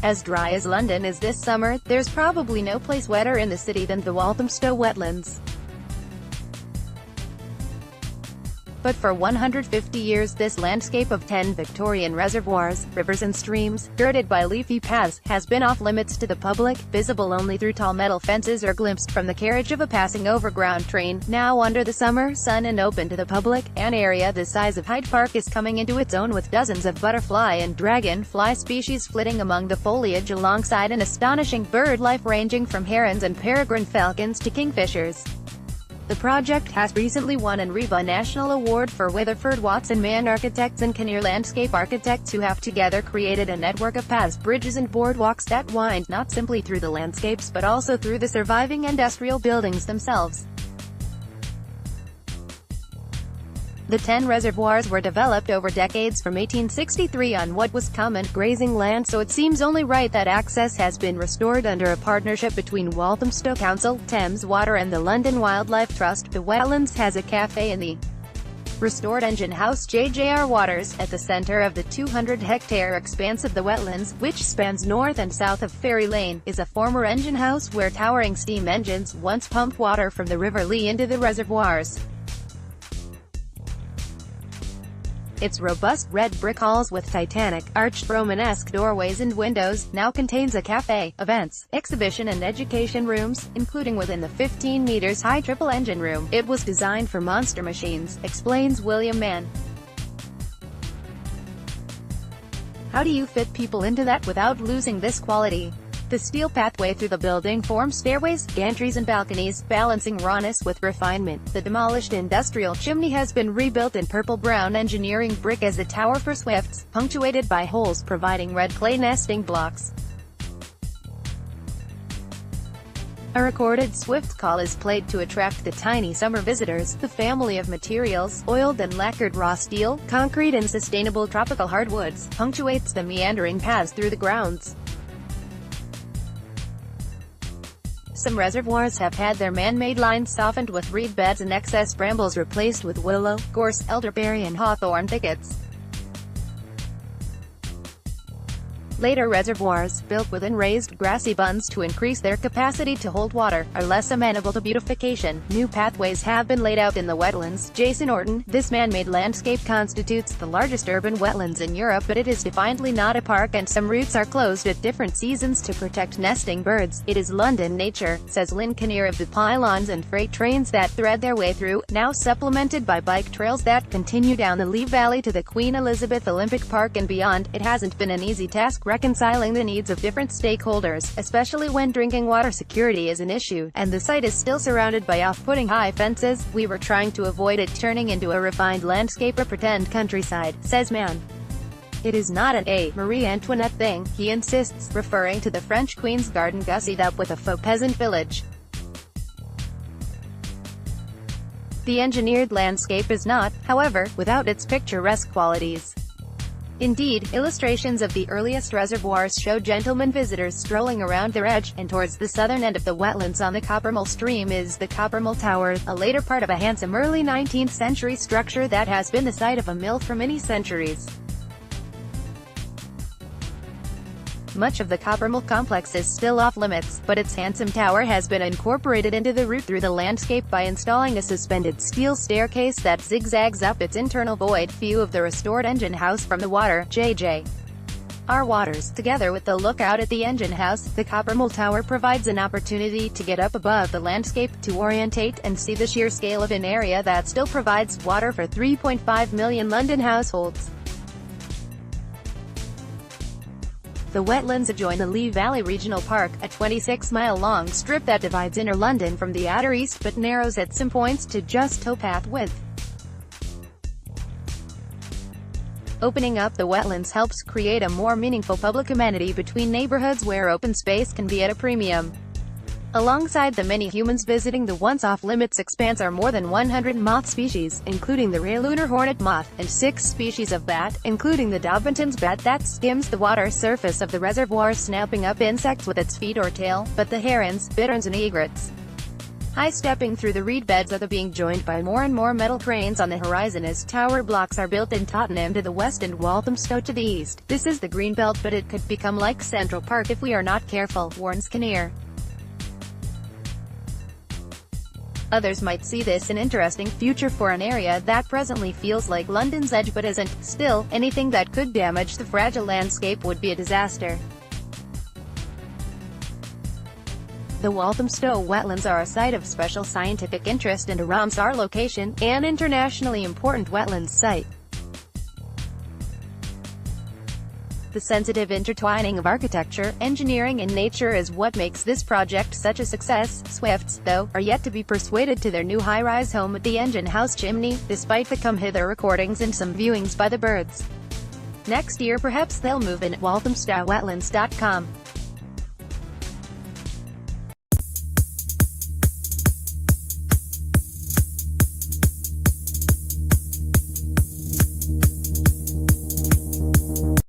As dry as London is this summer, there's probably no place wetter in the city than the Walthamstow Wetlands. But for 150 years this landscape of 10 Victorian reservoirs, rivers and streams, girded by leafy paths, has been off-limits to the public, visible only through tall metal fences or glimpsed from the carriage of a passing overground train. Now under the summer sun and open to the public, an area the size of Hyde Park is coming into its own with dozens of butterfly and dragonfly species flitting among the foliage alongside an astonishing bird life ranging from herons and peregrine falcons to kingfishers. The project has recently won an REBA National Award for Weatherford Watson Man architects and Kinnear landscape architects who have together created a network of paths, bridges and boardwalks that wind not simply through the landscapes but also through the surviving industrial buildings themselves. The 10 reservoirs were developed over decades from 1863 on what was common grazing land, so it seems only right that access has been restored under a partnership between Walthamstow Council, Thames Water and the London Wildlife Trust. The Wetlands has a cafe in the restored engine house JJR Waters, at the centre of the 200-hectare expanse of the wetlands, which spans north and south of Ferry Lane, is a former engine house where towering steam engines once pumped water from the River Lee into the reservoirs. Its robust red brick halls with titanic, arched Romanesque doorways and windows, now contains a cafe, events, exhibition and education rooms, including within the 15 meters high triple-engine room. It was designed for monster machines, explains William Mann. How do you fit people into that without losing this quality? The steel pathway through the building forms stairways, gantries and balconies, balancing rawness with refinement. The demolished industrial chimney has been rebuilt in purple-brown engineering brick as a tower for swifts, punctuated by holes providing red clay nesting blocks. A recorded swift call is played to attract the tiny summer visitors. The family of materials, oiled and lacquered raw steel, concrete and sustainable tropical hardwoods, punctuates the meandering paths through the grounds. Some reservoirs have had their man-made lines softened with reed beds and excess brambles replaced with willow, gorse, elderberry and hawthorn thickets. Later reservoirs, built within raised, grassy bunds to increase their capacity to hold water, are less amenable to beautification. New pathways have been laid out in the wetlands. Jason Orton, this man-made landscape constitutes the largest urban wetlands in Europe, but it is definitely not a park and some routes are closed at different seasons to protect nesting birds. It is London nature, says Lynn Kinnear of the pylons and freight trains that thread their way through, now supplemented by bike trails that continue down the Lee Valley to the Queen Elizabeth Olympic Park and beyond. It hasn't been an easy task reconciling the needs of different stakeholders, especially when drinking water security is an issue, and the site is still surrounded by off-putting high fences. We were trying to avoid it turning into a refined landscape or pretend countryside, says Mann. It is not an A. Marie Antoinette thing, he insists, referring to the French Queen's garden gussied up with a faux peasant village. The engineered landscape is not, however, without its picturesque qualities. Indeed, illustrations of the earliest reservoirs show gentlemen visitors strolling around their edge, and towards the southern end of the wetlands on the Coppermill stream is the Coppermill Tower, a later part of a handsome early 19th century structure that has been the site of a mill for many centuries. Much of the Coppermill complex is still off-limits, but its handsome tower has been incorporated into the route through the landscape by installing a suspended steel staircase that zigzags up its internal void. View of the restored engine house from the water, JJR Waters. Together with the lookout at the engine house, the Coppermill Tower provides an opportunity to get up above the landscape, to orientate and see the sheer scale of an area that still provides water for 3.5 million London households. The wetlands adjoin the Lee Valley Regional Park, a 26-mile-long strip that divides inner London from the outer east but narrows at some points to just towpath width. Opening up the wetlands helps create a more meaningful public amenity between neighborhoods where open space can be at a premium. Alongside the many humans visiting the once off-limits expanse are more than 100 moth species, including the rare lunar hornet moth, and 6 species of bat, including the Dobbinson's bat that skims the water surface of the reservoir snapping up insects with its feet or tail, but the herons, bitterns and egrets High-stepping through the reed beds are being joined by more and more metal cranes on the horizon as tower blocks are built in Tottenham to the west and Walthamstow to the east. This is the Greenbelt, but it could become like Central Park if we are not careful, warns Kinnear. Others might see this an interesting future for an area that presently feels like London's edge but isn't. Still, anything that could damage the fragile landscape would be a disaster. The Walthamstow Wetlands are a site of special scientific interest and a Ramsar location, an internationally important wetlands site. The sensitive intertwining of architecture, engineering and nature is what makes this project such a success. Swifts, though, are yet to be persuaded to their new high-rise home at the engine house chimney, despite the come-hither recordings and some viewings by the birds. Next year perhaps they'll move in at walthamstowwetlands.com.